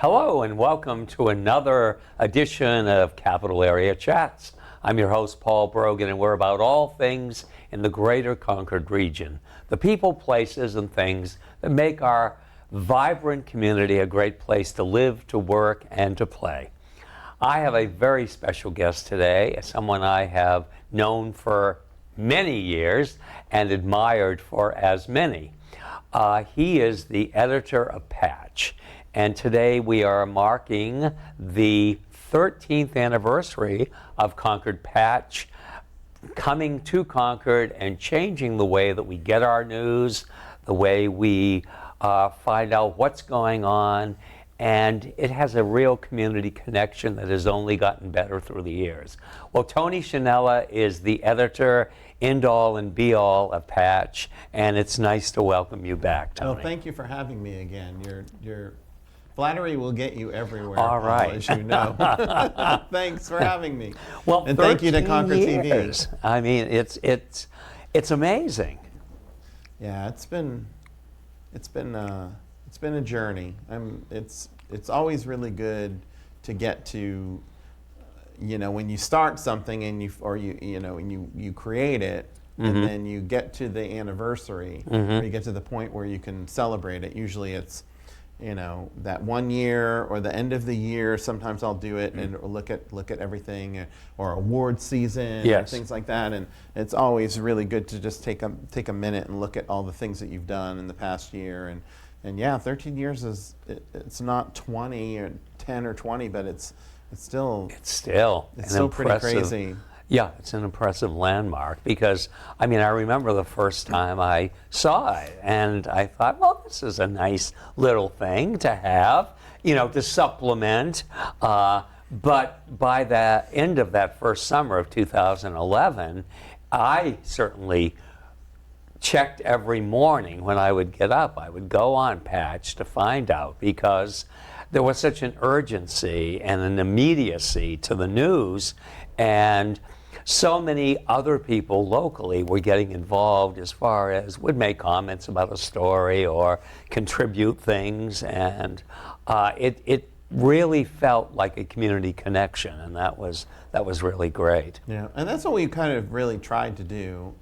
Hello and welcome to another edition of Capital Area Chats. I'm your host, Paul Brogan, and we're about all things in the greater Concord region, the people, places, and things that make our vibrant community a great place to live, to work, and to play. I have a very special guest today, someone I have known for many years and admired for as many. He is the editor of Patch. And today we are marking the 13th anniversary of Concord Patch coming to Concord and changing the way that we get our news, the way we find out what's going on, and it has a real community connection that has only gotten better through the years. Well, Tony Schinella is the editor, end-all and be-all of Patch, and it's nice to welcome you back, Tony. Well, thank you for having me again. Your flattery will get you everywhere, All right. Paul, as you know. Thanks for having me. Well, and thank you to Concord years. TV. I mean, it's amazing. Yeah, it's been a journey. It's always really good to get to, when you start something and you create it, and then you get to the anniversary, or you get to the point where you can celebrate it. Usually it's that 1 year or the end of the year. Sometimes I'll do it and look at everything, or award season, or things like that. And it's always really good to just take a minute and look at all the things that you've done in the past year. And yeah, 13 years it's not 20 or 10 or 20, but it's still pretty crazy. Yeah, it's an impressive landmark because, I remember the first time I saw it and I thought, well, this is a nice little thing to have, to supplement. But by the end of that first summer of 2011, I certainly checked every morning when I would get up. I would go on Patch to find out because there was such an urgency and an immediacy to the news, and so many other people locally were getting involved as far as would make comments about a story or contribute things, and it really felt like a community connection, and that was really great. Yeah, and that's what we kind of really tried to do.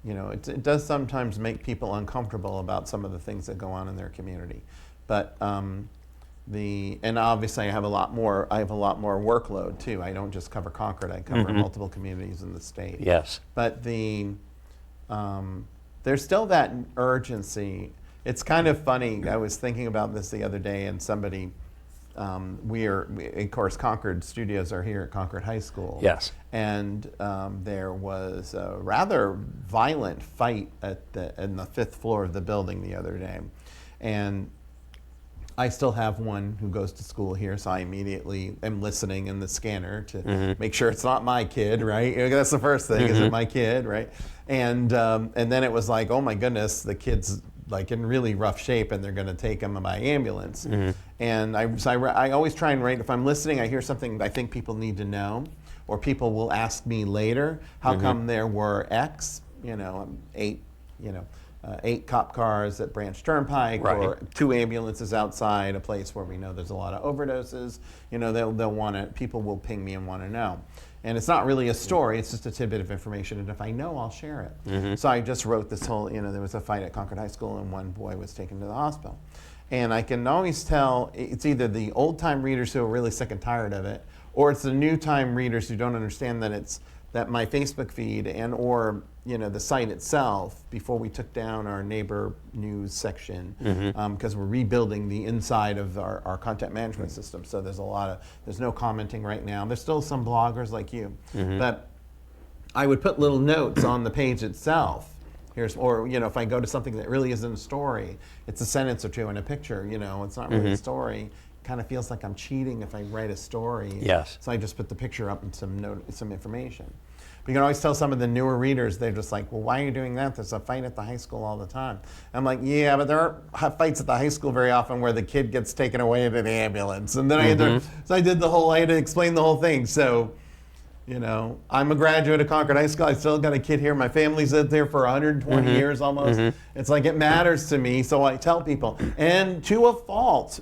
It does sometimes make people uncomfortable about some of the things that go on in their community, but and obviously I have a lot more workload too. I don't just cover Concord, I cover multiple communities in the state. Yes. But there's still that urgency. It's kind of funny. I was thinking about this the other day, and somebody, of course, Concord studios are here at Concord High School. Yes. And there was a rather violent fight in the 5th floor of the building the other day. And I still have one who goes to school here, so I immediately am listening in the scanner to make sure it's not my kid, right? That's the first thing, is it my kid, right? And then it was like, oh my goodness, the kid's like in really rough shape and they're gonna take him by ambulance. And I always try and write, if I'm listening, I hear something I think people need to know, or people will ask me later, how come there were X, 8 cop cars at Branch Turnpike, right, or 2 ambulances outside a place where we know there's a lot of overdoses. They'll want to. People will ping me and want to know, and it's not really a story. It's just a tidbit of information, and if I know, I'll share it. So I just wrote this whole. There was a fight at Concord High School, and one boy was taken to the hospital, and I can always tell it's either the old-time readers who are really sick and tired of it, or it's the new-time readers who don't understand that my Facebook feed or the site itself, before we took down our neighbor news section, because we're rebuilding the inside of our content management system. So there's no commenting right now. There's still some bloggers like you, but I would put little notes on the page itself. If I go to something that really isn't a story, it's a sentence or two and a picture. It's not really a story. Kind of feels like I'm cheating if I write a story. Yes. So I just put the picture up and some information. But you can always tell some of the newer readers, they're just like, well, why are you doing that? There's a fight at the high school all the time. I'm like, yeah, but there are fights at the high school very often where the kid gets taken away in an ambulance. And then I had to explain the whole thing. So, I'm a graduate of Concord High School. I still got a kid here. My family's lived there for 120 years almost. It's like it matters to me, so I tell people. And to a fault,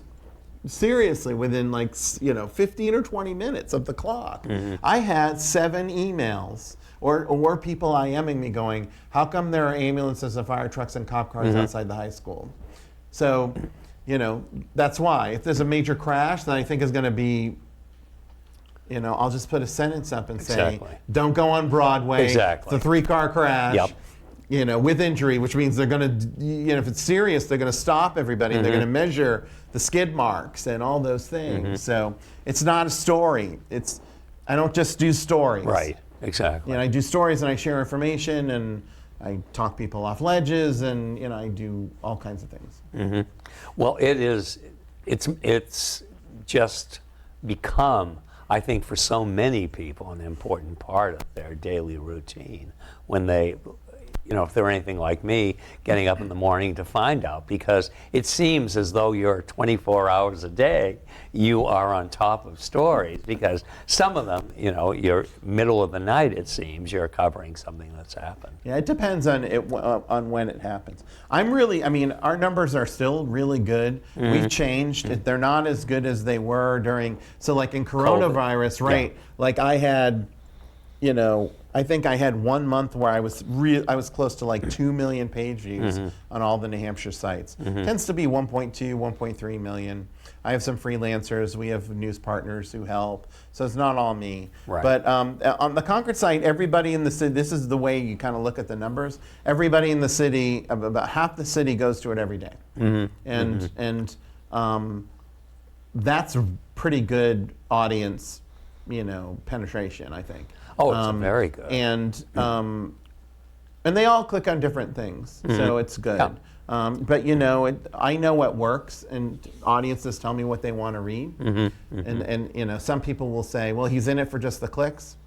seriously, within 15 or 20 minutes of the clock. I had 7 emails or people IMing me going, how come there are ambulances and fire trucks and cop cars outside the high school? So, that's why. If there's a major crash that I think is going to be, I'll just put a sentence up and say, don't go on Broadway. Exactly. It's a 3-car crash. Yep. With injury, which means they're going to, if it's serious, they're going to stop everybody. They're going to measure the skid marks and all those things. So it's not a story. I don't just do stories. Right. Exactly. I do stories and I share information and I talk people off ledges and I do all kinds of things. Well, it's just become, I think, for so many people, an important part of their daily routine when they, if they're anything like me, getting up in the morning to find out, because it seems as though you're 24 hours a day, you are on top of stories, because some of them, you're middle of the night, it seems, you're covering something that's happened. Yeah, it depends on when it happens. Our numbers are still really good. We've changed. They're not as good as they were during, so like in coronavirus, COVID. right? Like I had, I think I had 1 month where I was close to 2 million page views on all the New Hampshire sites. Tends to be 1.2, 1.3 million. I have some freelancers. We have news partners who help. So it's not all me. Right. But on the Concord site, everybody in the city, this is the way you kind of look at the numbers. Everybody in the city, about half the city goes to it every day. And that's a pretty good audience, penetration, I think. Oh, it's very good. And they all click on different things, so it's good. Yeah. But I know what works, and audiences tell me what they want to read. And some people will say, well, he's in it for just the clicks.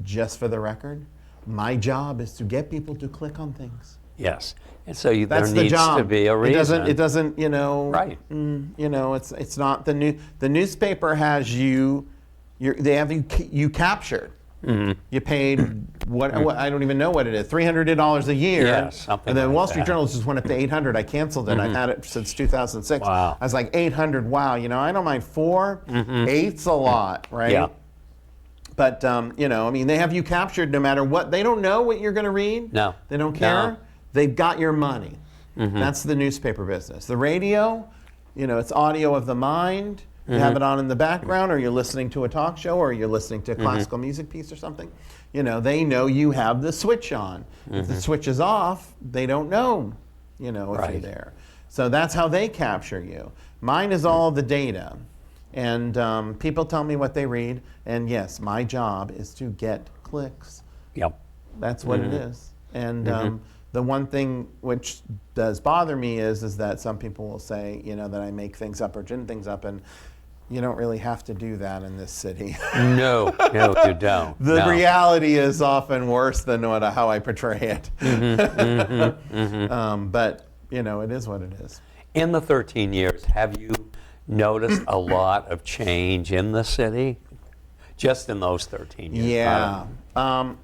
Just for the record, my job is to get people to click on things. Yes, and so there That's the needs job. to be a reason. It doesn't, Right. It's not the newspaper has you. They have you captured. You paid what I don't even know what it is, $300 a year. Yeah, something and then like Wall Street that. Journal just went up to 800. I canceled it. I've had it since 2006. Wow. I was like 800. Wow, I don't mind 4. 8's a lot, right? Yeah. But they have you captured no matter what. They don't know what you're going to read. No. They don't care. No. They've got your money. That's the newspaper business. The radio, it's audio of the mind. You have it on in the background, or you're listening to a talk show, or you're listening to a classical music piece or something. They know you have the switch on. If the switch is off, they don't know, if you're there. So that's how they capture you. Mine is all the data. And people tell me what they read. And yes, my job is to get clicks. Yep. That's what it is. And the one thing which does bother me is that some people will say, that I make things up or gin things up, and you don't really have to do that in this city. No, you don't. The reality is often worse than how I portray it. But, it is what it is. In the 13 years, have you noticed a lot of change in the city? Just in those 13 years? Yeah. And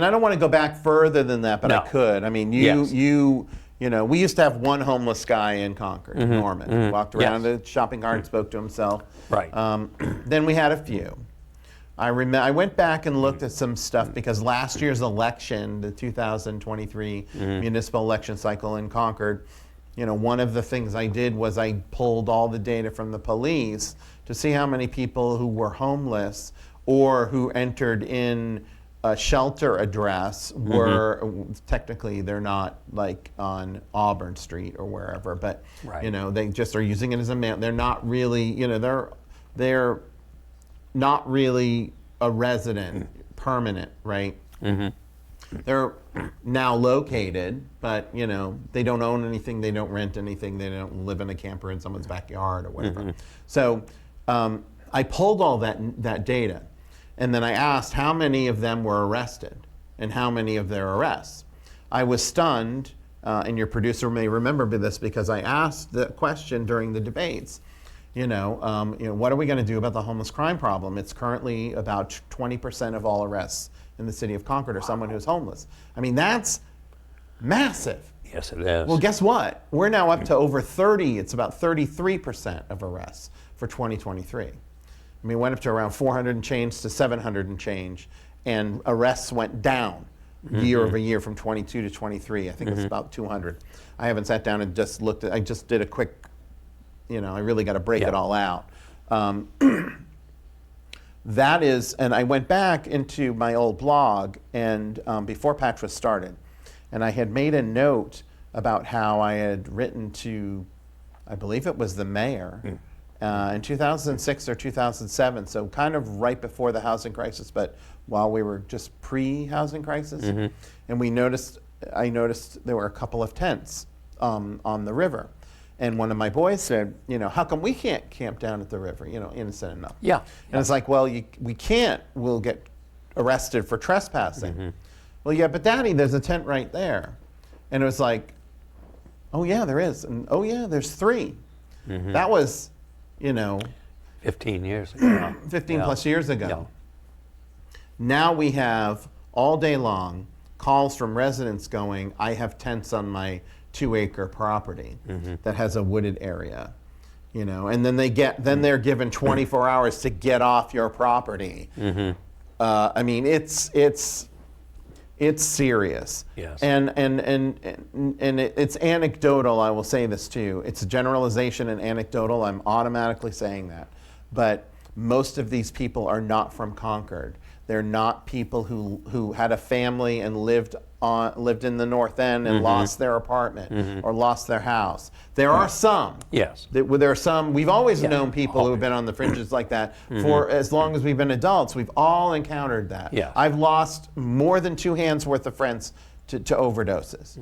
I don't want to go back further than that, but No. I could. I mean, we used to have one homeless guy in Concord, Norman. He walked around the shopping cart and spoke to himself. Right. Then we had a few. I went back and looked at some stuff because last year's election, the 2023 municipal election cycle in Concord, one of the things I did was I pulled all the data from the police to see how many people who were homeless or who entered in a shelter address were technically they're not like on Auburn Street or wherever, but they just are using it as a man. They're not really, they're not really a resident, permanent, right? They're now located, but they don't own anything, they don't rent anything, they don't live in a camper in someone's backyard or whatever. So I pulled all that data. And then I asked how many of them were arrested and how many of their arrests. I was stunned, and your producer may remember this because I asked the question during the debates. What are we going to do about the homeless crime problem? It's currently about 20% of all arrests in the city of Concord are someone who's homeless. I mean, that's massive. Yes, it is. Well, guess what? We're now up to over 30. It's about 33% of arrests for 2023. I mean, went up to around 400 and change to 700 and change, and arrests went down year over year from 22 to 23. I think it's about 200. I haven't sat down and just looked at. I just did a quick. I really got to break it all out. That is, and I went back into my old blog and before Patch was started, and I had made a note about how I had written to, I believe it was the mayor in 2006 or 2007, so kind of right before the housing crisis, but while we were just pre-housing crisis, and I noticed there were a couple of tents on the river. And one of my boys said, how come we can't camp down at the river, innocent enough? Yeah. And it's like, well, we can't. We'll get arrested for trespassing. Well, yeah, but Daddy, there's a tent right there. And it was like, oh, yeah, there is. And oh, yeah, there's 3. That was, 15 years ago. 15 plus years ago. Now we have all day long calls from residents going, I have tents on my 2-acre property that has a wooded area, and then they're given 24 hours to get off your property. I mean, it's serious. Yes. And it's anecdotal. I will say this too. It's generalization and anecdotal. I'm automatically saying that, but most of these people are not from Concord. They're not people who had a family and lived in the North End and lost their apartment or lost their house. There are some. Yes. There are some. We've always known people who have been on the fringes like that for as long as we've been adults. We've all encountered that. Yeah. I've lost more than 2 hands worth of friends to overdoses.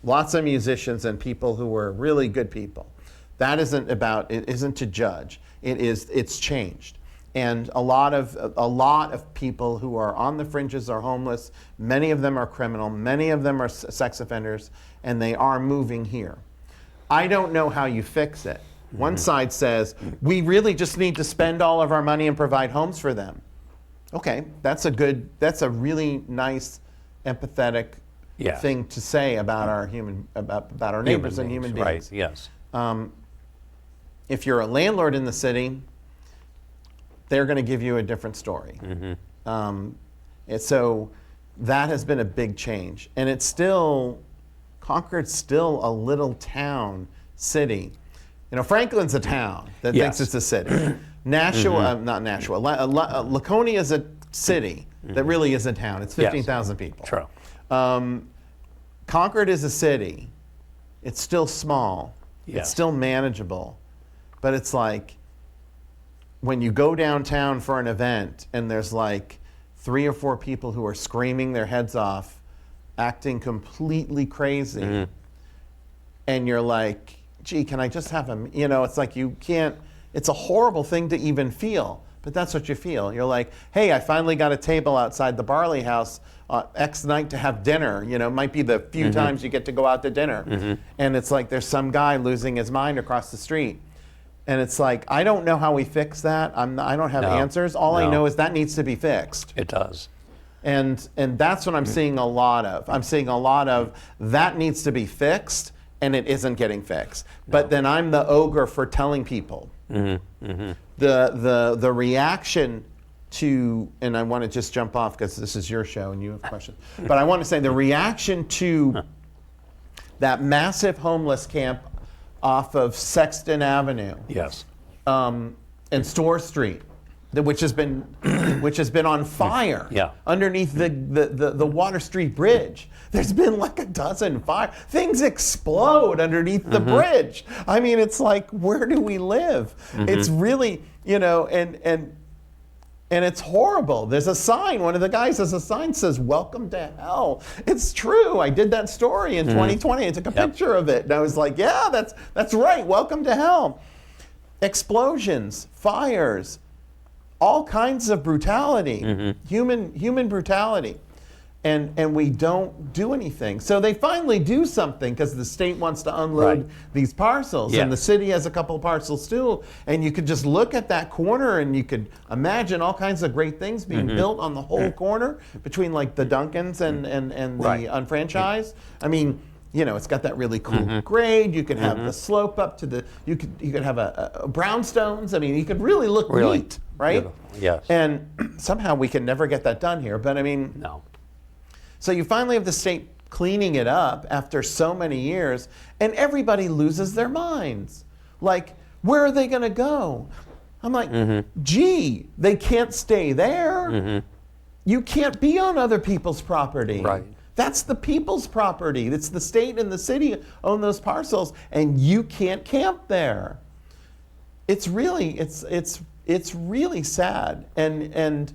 Lots of musicians and people who were really good people. That isn't to judge. It's changed. And a lot of people who are on the fringes are homeless. Many of them are criminal. Many of them are sex offenders, and they are moving here. I don't know how you fix it. One side says, we really just need to spend all of our money and provide homes for them. Okay, that's a really nice, empathetic thing to say about our about our neighbors and human beings. Right, yes. If you're a landlord in the city, they're going to give you a different story. And so that has been a big change. And Concord's still a little town city. Franklin's a town that thinks it's a city. Nashua, not Nashua, Laconia is a city that really is a town. It's 15,000 people. True. Concord is a city. It's still small. Yes. It's still manageable. But it's like, when you go downtown for an event and there's like 3 or 4 people who are screaming their heads off, acting completely crazy, and you're like, gee, can I just have a, it's like you can't, it's a horrible thing to even feel, but that's what you feel. You're like, hey, I finally got a table outside the Barley House X night to have dinner. It might be the few times you get to go out to dinner. And it's like there's some guy losing his mind across the street. And it's like, I don't know how we fix that. I don't have answers. All I know is that needs to be fixed. It does. And that's what I'm seeing a lot of. I'm seeing a lot of that needs to be fixed, and it isn't getting fixed. But then I'm the ogre for telling people. The reaction to, and I want to just jump off because this is your show and you have questions. But I want to say the reaction to that massive homeless camp off of Sexton Avenue, Yes. And Store Street, which has been on fire underneath the Water Street Bridge. There's been like a dozen fire. Things explode underneath the bridge. I mean, it's like, where do we live? It's really, and it's horrible. There's a sign. One of the guys has a sign that says, "Welcome to hell." It's true. I did that story in 2020. I took a picture of it. And I was like, yeah, that's right. Welcome to hell. Explosions, fires, all kinds of brutality, human brutality. And we don't do anything. So they finally do something because the state wants to unload these parcels. And the city has a couple of parcels too. And you could just look at that corner and you could imagine all kinds of great things being built on the whole corner between like the Duncans and the unfranchised. I mean, it's got that really cool grade. You could have the slope up to you could have a brownstones. I mean, you could really look neat, right? Beautiful. Yes. And somehow we can never get that done here. But I mean, No. so you finally have the state cleaning it up after so many years, and everybody loses their minds. Like, where are they going to go? I'm like, gee, they can't stay there. You can't be on other people's property. Right. That's the people's property. It's the state and the city own those parcels, and you can't camp there. It's really really sad, and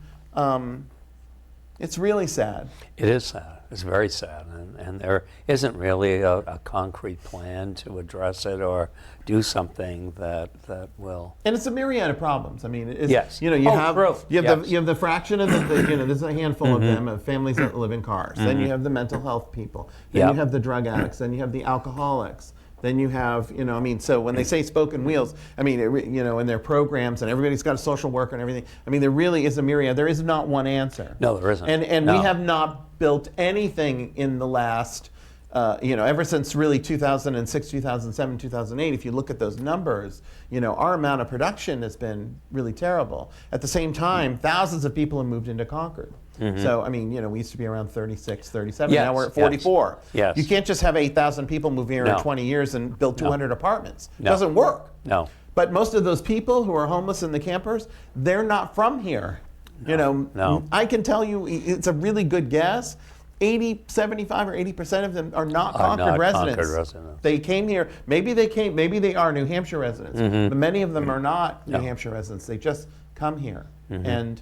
it's really sad. It is sad. It's very sad, and there isn't really a concrete plan to address it or do something that will. And it's a myriad of problems. I mean, Yes. you have the fraction of there's a handful of them of families that live in cars. Then you have the mental health people. Then you have the drug addicts. Then you have the alcoholics. Then you have, so when they say spoken wheels, I mean, in their programs, and everybody's got a social worker and everything. I mean, there really is a myriad. There is not one answer. No, there isn't. And No. we have not built anything in the last, ever since really 2006, 2007, 2008. If you look at those numbers, our amount of production has been really terrible. At the same time, thousands of people have moved into Concord. So, I mean, we used to be around 36, 37. Yes, Now we're at 44. Yes. You can't just have 8,000 people move here in No. 20 years and build 200 apartments. It No. doesn't work. No. But most of those people who are homeless in the campers, they're not from here. No. I can tell you, it's a really good guess. 75 or 80% of them are not Concord residents. Concord residents. They came here. Maybe they are New Hampshire residents, but many of them are not New Hampshire residents. They just come here, and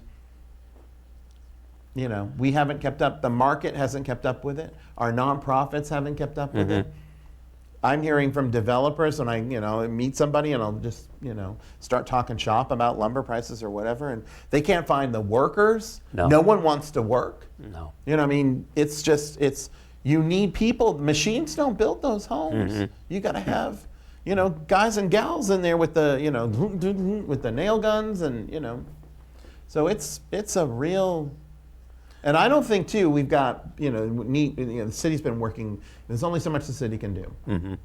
we haven't kept up. The market hasn't kept up with it. Our nonprofits haven't kept up with it. I'm hearing from developers when I meet somebody and I'll just start talking shop about lumber prices or whatever, and they can't find the workers. No one wants to work. No. I mean, you need people. Machines don't build those homes. You got to have guys and gals in there with the with the nail guns, and so it's a real. And I don't think too we've got the city's been working. There's only so much the city can do.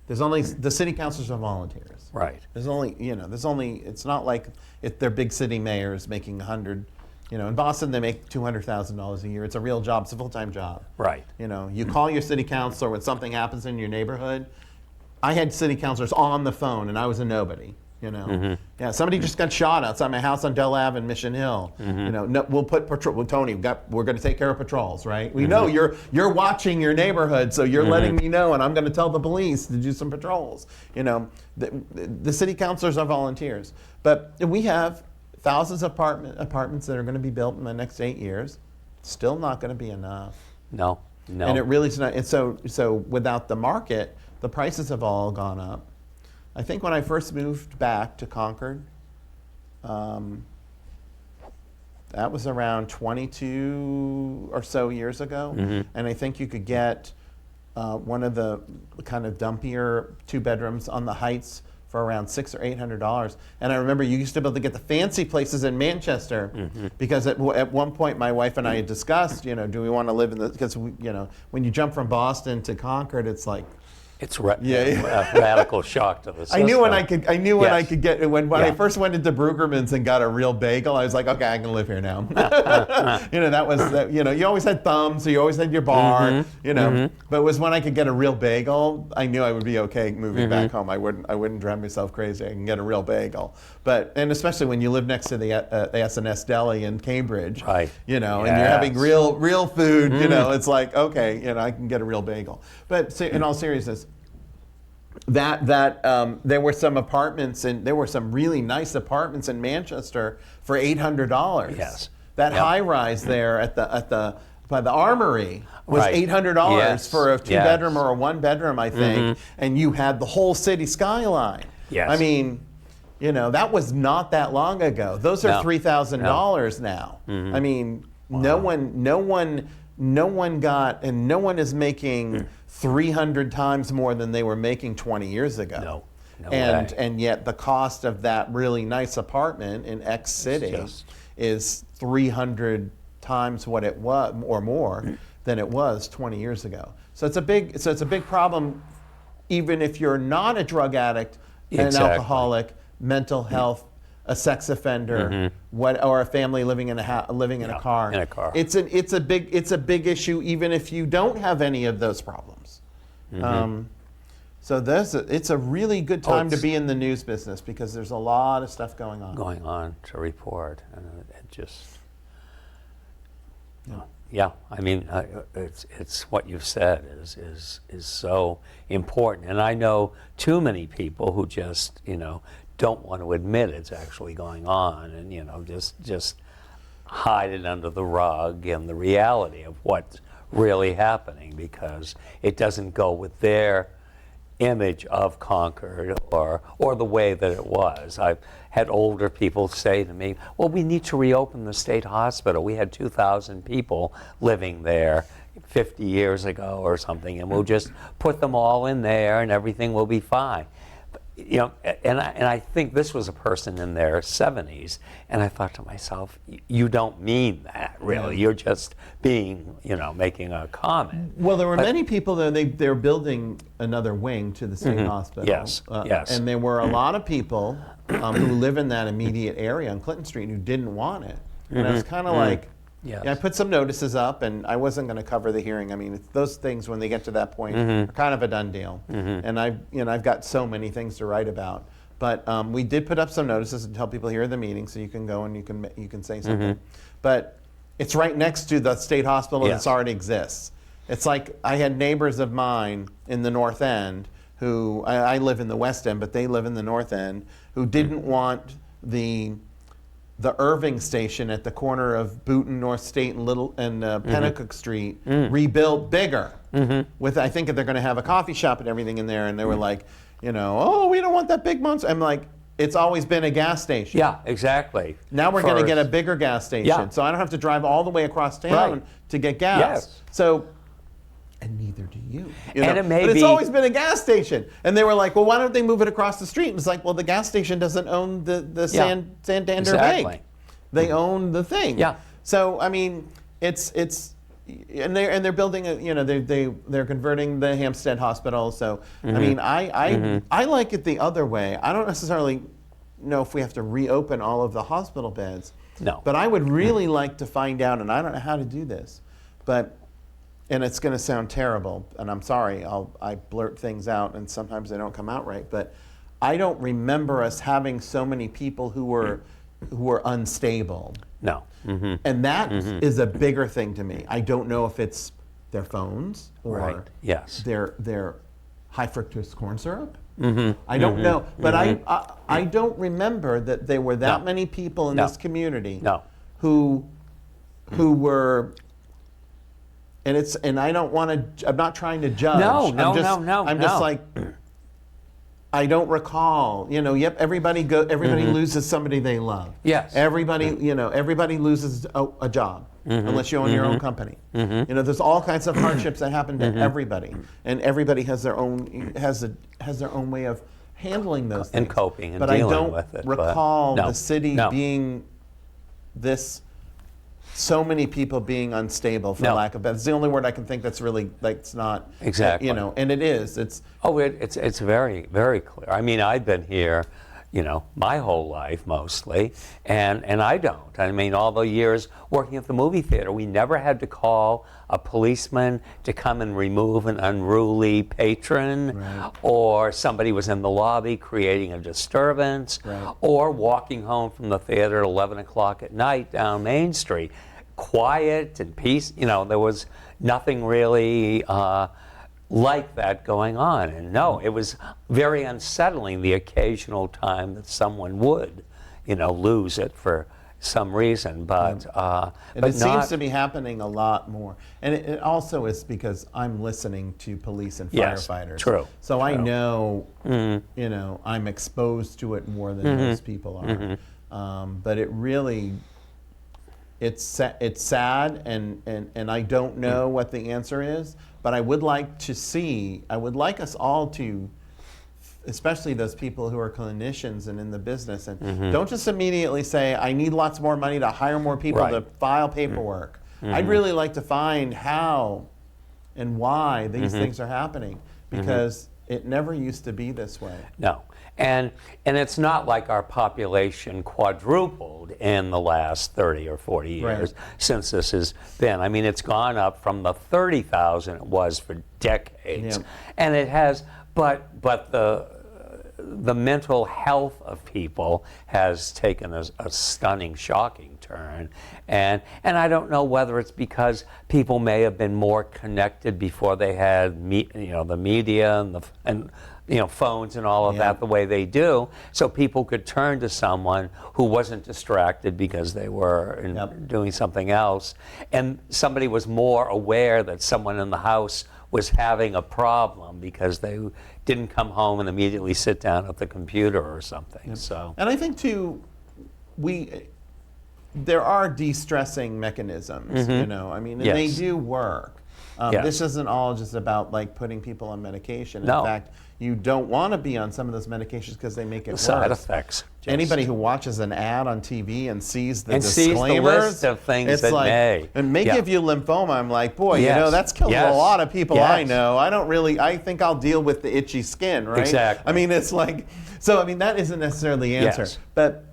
There's only the city councilors are volunteers. Right. There's only it's not like they're big city mayors making 100. In Boston they make $200,000 a year. It's a real job. It's a full-time job. Right. You call your city councilor when something happens in your neighborhood. I had city councilors on the phone and I was a nobody. Yeah, somebody just got shot outside my house on Dell Ave in Mission Hill. No, we'll put patrol. Well, Tony, we're going to take care of patrols, right? We know you're watching your neighborhood, so you're letting me know, and I'm going to tell the police to do some patrols. The city councilors are volunteers, but we have thousands of apartments that are going to be built in the next 8 years. Still not going to be enough. No. And it really is not. And so without the market, the prices have all gone up. I think when I first moved back to Concord, that was around 22 or so years ago, and I think you could get one of the kind of dumpier 2 bedrooms on the Heights for around $600 or $800. And I remember you used to be able to get the fancy places in Manchester because at one point my wife and I had discussed, do we want to live in the, because when you jump from Boston to Concord, it's like. It's a radical shock to the system. I knew when I could get when I first went into Brueggemann's and got a real bagel. I was like, okay, I can live here now. That was you always had thumbs, so you always had your bar. But it was when I could get a real bagel, I knew I would be okay moving back home. I wouldn't drive myself crazy. I can get a real bagel. And especially when you live next to the S&S Deli in Cambridge, right? And you're having real food. It's like okay, I can get a real bagel. But in all seriousness. There were some apartments and there were some really nice apartments in Manchester for $800. Yes. That high rise there by the Armory was $800 for a 2-bedroom or a 1-bedroom, I think, and you had the whole city skyline. Yes. I mean, that was not that long ago. Those are $3,000 now. I mean, no one got, and no one is making 300 times more than they were making 20 years ago. No way. And yet the cost of that really nice apartment in X city is 300 times what it was or more than it was 20 years ago. So it's a big problem, even if you're not a drug addict, an Exactly. alcoholic, mental health, a sex offender, or a family living in a car. In a car. It's a big issue, even if you don't have any of those problems. So it's a really good time to be in the news business, because there's a lot of stuff going on. To report, and it just. Yeah, I mean, it's what you've said is so important, and I know too many people who just don't want to admit it's actually going on, and just hide it under the rug and the reality of what's really happening, because it doesn't go with their image of Concord or the way that it was. I've had older people say to me, well, we need to reopen the state hospital. We had 2,000 people living there 50 years ago or something, and we'll just put them all in there and everything will be fine. And I think this was a person in their 70s, and I thought to myself, you don't mean that, really. You're just being, making a comment. Well, there were many people there. They're building another wing to the state hospital. Yes, yes. And there were a lot of people who live in that immediate area on Clinton Street who didn't want it. And I was kind of like, Yes. I put some notices up, and I wasn't going to cover the hearing. I mean, those things, when they get to that point, are kind of a done deal. And I've got so many things to write about. But we did put up some notices and tell people here are the meetings, so you can go and you can say something. But it's right next to the state hospital that already exists. It's like I had neighbors of mine in the North End who I live in the West End, but they live in the North End, who didn't want the Irving station at the corner of Boonton, North State, and Pennacook Street rebuilt bigger. With, I think they're going to have a coffee shop and everything in there, and they were like, oh, we don't want that big monster. I'm like, it's always been a gas station. Yeah, exactly. Now we're going to get a bigger gas station, so I don't have to drive all the way across town to get gas. Yes. So, and neither do you. And it may but it's be, always been a gas station. And they were like, well, why don't they move it across the street? And it's like, well, the gas station doesn't own the Santander Bank. They own the thing. Yeah. So, I mean, and they're building they're converting the Hampstead Hospital. So, I mean, I like it the other way. I don't necessarily know if we have to reopen all of the hospital beds. No. But I would really like to find out, and I don't know how to do this, and it's going to sound terrible, and I'm sorry, I blurt things out, and sometimes they don't come out right, but I don't remember us having so many people who were unstable. No. And that is a bigger thing to me. I don't know if it's their phones or their high fructose corn syrup. I don't know, but I don't remember that there were that many people in this community who were. And I don't want to. I'm not trying to judge. I'm just like, I don't recall. Everybody loses somebody they love. Yes. Everybody loses a job unless you own your own company. There's all kinds of hardships that happen to everybody, and everybody has their own way of handling those things and coping and but dealing with it. But I don't recall the city being this. So many people being unstable, for lack of better. It's the only word I can think that's really it's not exactly. And it is. It's very, very clear. I mean, I've been here, my whole life mostly, and I don't. I mean, all the years working at the movie theater, we never had to call a policeman to come and remove an unruly patron, or somebody was in the lobby creating a disturbance, or walking home from the theater at 11 o'clock at night down Main Street. Quiet and peace, there was nothing really like that going on. And no, it was very unsettling the occasional time that someone would, lose it for some reason. But it seems to be happening a lot more. And it also is because I'm listening to police and firefighters. True. So I know, I'm exposed to it more than most people are. But it really, it's sad, and I don't know what the answer is, but I would like us all to, especially those people who are clinicians and in the business, and don't just immediately say, I need lots more money to hire more people to file paperwork. I'd really like to find how and why these things are happening, because it never used to be this way. No. And it's not like our population quadrupled in the last 30 or 40 years since this has been. I mean, it's gone up from the 30,000 it was for decades. Yeah. And it has, but the mental health of people has taken a stunning, shocking turn. And I don't know whether it's because people may have been more connected before they had the media and phones and all of that the way they do, so people could turn to someone who wasn't distracted because they were doing something else, and somebody was more aware that someone in the house was having a problem because they didn't come home and immediately sit down at the computer or something. So, and I think too, there are de-stressing mechanisms. I mean, and they do work. This isn't all just about like putting people on medication. In fact, you don't want to be on some of those medications because they make it worse. Side effects. Anybody who watches an ad on TV and sees the disclaimers, sees the list of things it's that like, and may give you lymphoma. I'm like, boy, that's killed a lot of people I know. I think I'll deal with the itchy skin, right? Exactly. I mean, it's like, so I mean, that isn't necessarily the answer. But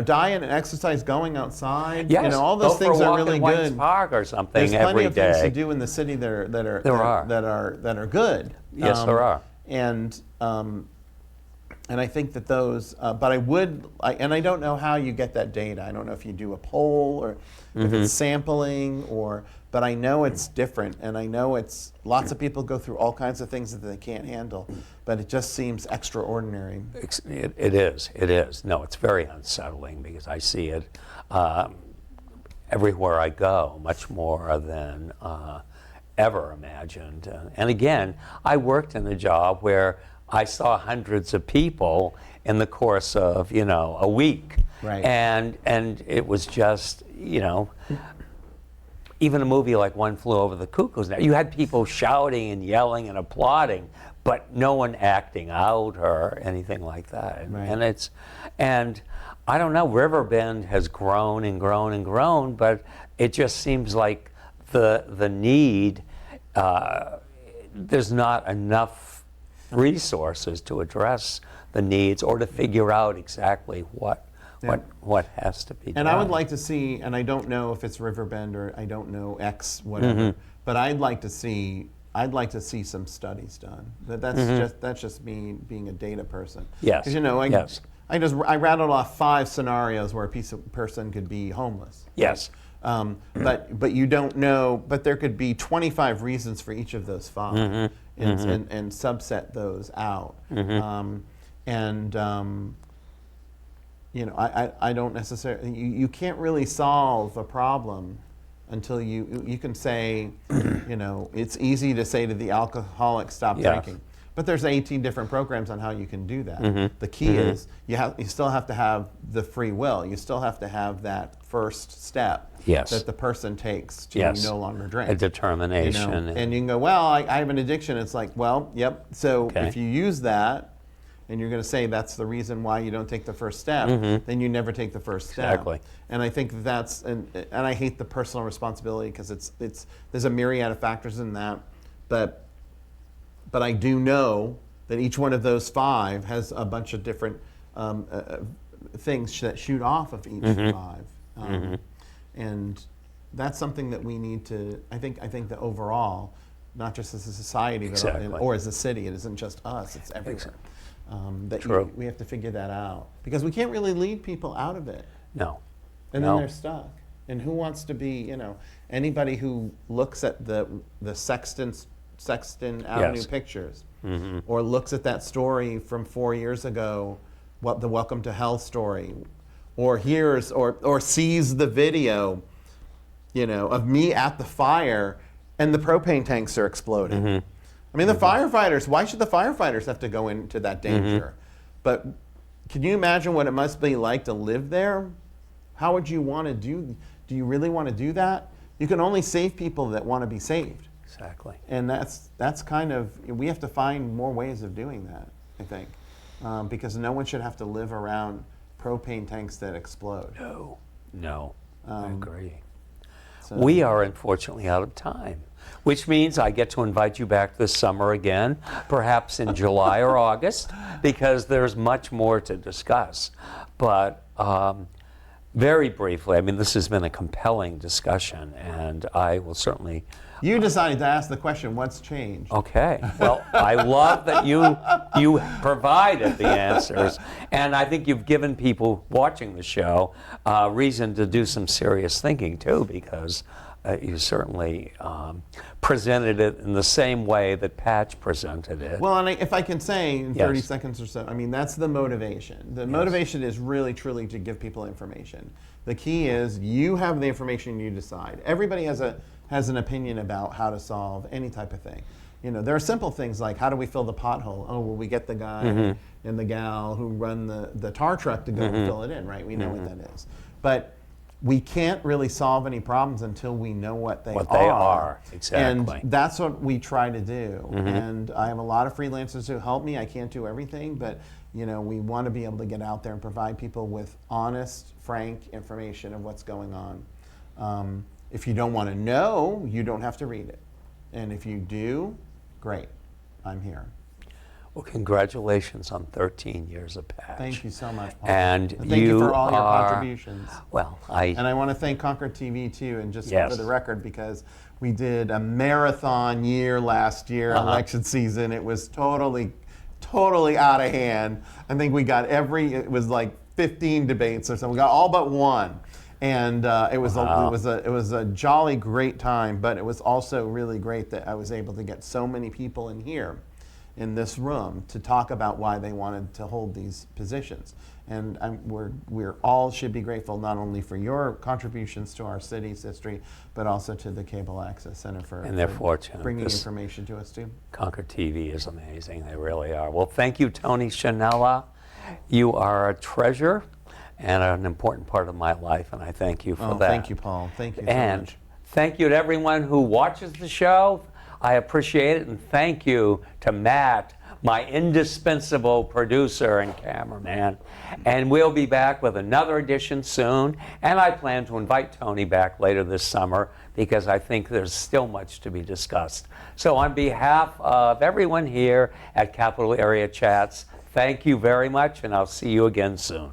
diet and exercise, going outside, all those things are really good. White's Park or something. There's plenty every of day. things to do in the city that are good. Yes, there are. And I think that those, but I don't know how you get that data. I don't know if you do a poll or if it's sampling, but I know it's different, and I know it's lots of people go through all kinds of things that they can't handle, but it just seems extraordinary. It is. No, it's very unsettling because I see it everywhere I go, much more than ever imagined. And again, I worked in a job where I saw hundreds of people in the course of a week, and it was just even a movie like One Flew Over the Cuckoo's Nest, you had people shouting and yelling and applauding, but no one acting out or anything like that. And I don't know, Riverbend has grown and grown and grown, but it just seems like the need, there's not enough resources to address the needs or to figure out exactly what has to be done. And I would like to see, and I don't know if it's Riverbend or I don't know X whatever, but I'd like to see some studies done. That's just me being a data person. Yes. Because I rattled off 5 scenarios where a person could be homeless. Yes. But you don't know. But there could be 25 reasons for each of those 5, and subset those out. I don't necessarily. You can't really solve a problem until you can say, it's easy to say to the alcoholic, stop drinking. But there's 18 different programs on how you can do that. The key is you still have to have the free will. You still have to have that first step that the person takes to no longer drink. A determination. And you can go, well, I have an addiction. It's like, well, yep. So if you use that, and you're going to say that's the reason why you don't take the first step, then you never take the first step. Exactly. And I think that's, and I hate the personal responsibility because there's a myriad of factors in that, but I do know that each one of those 5 has a bunch of different things that shoot off of each 5, and that's something that we need to. I think that overall, not just as a society, or as a city, it isn't just us; it's everywhere. We have to figure that out because we can't really lead people out of it. No. And then they're stuck. And who wants to be, anybody who looks at the Sexton Avenue pictures, or looks at that story from 4 years ago, the Welcome to Hell story, or hears or sees the video, of me at the fire and the propane tanks are exploding. I mean, the firefighters, why should the firefighters have to go into that danger? But can you imagine what it must be like to live there? How would you want to do you really want to do that? You can only save people that want to be saved. Exactly. And that's kind of, we have to find more ways of doing that, I think. Because no one should have to live around propane tanks that explode. No, I agree. So. We are unfortunately out of time, which means I get to invite you back this summer again, perhaps in July or August, because there's much more to discuss. But very briefly, I mean, this has been a compelling discussion, and I will certainly... You decided to ask the question, what's changed? Okay. Well, I love that you provided the answers, and I think you've given people watching the show reason to do some serious thinking too, because you certainly presented it in the same way that Patch presented it. Well, and if I can say in 30 Yes. seconds or so, I mean, that's the motivation. The motivation is really, truly to give people information. The key is you have the information, you decide. Everybody has an opinion about how to solve any type of thing. You know, there are simple things like, how do we fill the pothole? Oh, well, we get the guy and the gal who run the tar truck to go and fill it in, right? We know what that is. But we can't really solve any problems until we know what they are. Exactly. And that's what we try to do. And I have a lot of freelancers who help me. I can't do everything, but you know, we want to be able to get out there and provide people with honest, frank information of what's going on. If you don't want to know, you don't have to read it. And if you do, great, I'm here. Well, congratulations on 13 years of Patch. Thank you so much, Paul. And thank you for all your are- contributions. Well, And I want to thank Concord TV too, and just Yes. for the record, because we did a marathon year last year, election season. It was totally out of hand. I think we got it was like 15 debates or something. We got all but one. And it was a jolly great time, but it was also really great that I was able to get so many people in here, in this room, to talk about why they wanted to hold these positions. And we're all should be grateful not only for your contributions to our city's history, but also to the Cable Access Center for And they're fortunate. bringing This- information to us too. Concord TV is amazing. They really are. Well, thank you, Tony Schinella. You are a treasure and an important part of my life, and I thank you for that. Thank you, Paul. Thank you so And much. thank you to everyone who watches the show. I appreciate it, and thank you to Matt, my indispensable producer and cameraman. And we'll be back with another edition soon, and I plan to invite Tony back later this summer because I think there's still much to be discussed. So on behalf of everyone here at Capital Area Chats, thank you very much, and I'll see you again soon.